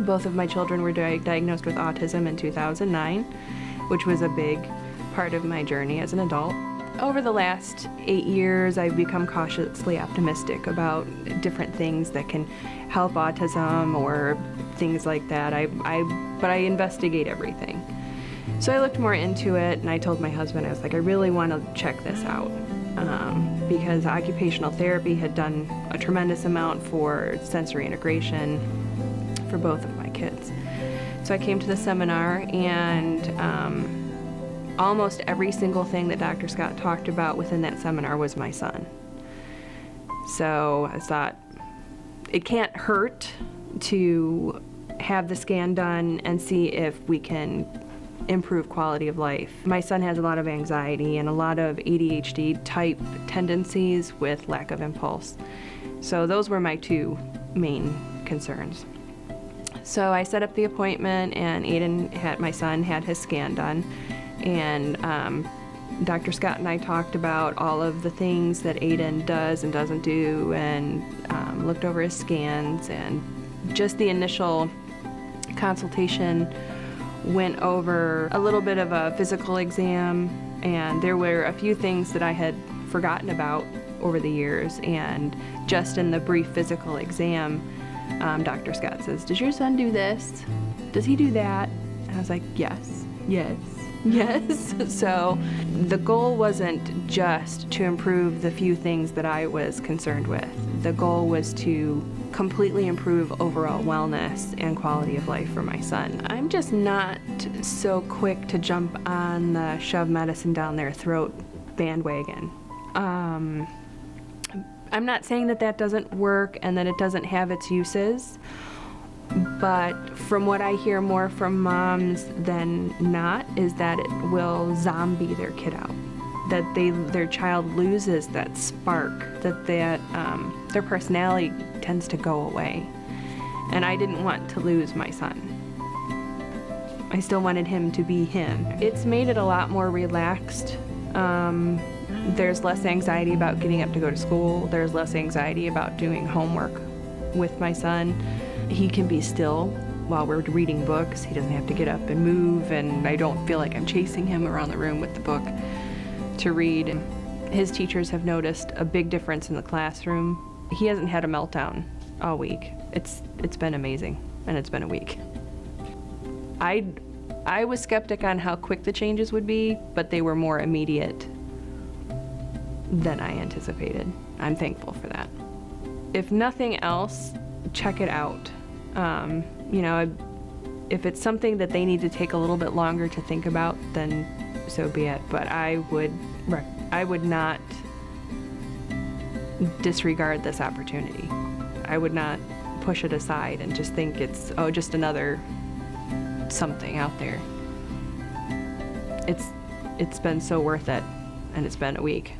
Both of my children were diagnosed with autism in 2009, which was a big part of my journey as an adult. Over the last 8 years, I've become cautiously optimistic about different things that can help autism or things like that. But I investigate everything. So I looked more into it, and I told my husband, I was like, I really want to check this out. Because occupational therapy had done a tremendous amount for sensory integration for both of my kids. So I came to the seminar, and almost every single thing that Dr. Scott talked about within that seminar was my son. So I thought, it can't hurt to have the scan done and see if we can improve quality of life. My son has a lot of anxiety and a lot of ADHD type tendencies with lack of impulse. So those were my two main concerns. So I set up the appointment, and Aiden, my son, had his scan done. And Dr. Scott and I talked about all of the things that Aiden does and doesn't do, and looked over his scans, and just the initial consultation went over a little bit of a physical exam, and there were a few things that I had forgotten about over the years, and just in the brief physical exam, Dr. Scott says, "Does your son do this? Does he do that?" And I was like, yes. So the goal wasn't just to improve the few things that I was concerned with. The goal was to completely improve overall wellness and quality of life for my son. I'm just not so quick to jump on the shove medicine down their throat bandwagon. I'm not saying that that doesn't work and that it doesn't have its uses, but from what I hear more from moms than not is that it will zombie their kid out, that their child loses that spark, that their personality tends to go away. And I didn't want to lose my son. I still wanted him to be him. It's made it a lot more relaxed. There's less anxiety about getting up to go to school. There's less anxiety about doing homework with my son. He can be still while we're reading books. He doesn't have to get up and move, and I don't feel like I'm chasing him around the room with the book to read. His teachers have noticed a big difference in the classroom. He hasn't had a meltdown all week. It's been amazing, and it's been a week. I was skeptic on how quick the changes would be, but they were more immediate than I anticipated. I'm thankful for that. If nothing else, check it out. If it's something that they need to take a little bit longer to think about, then so be it. But I would not disregard this opportunity. I would not push it aside and just think it's, just another something out there. It's been so worth it, and it's been a week.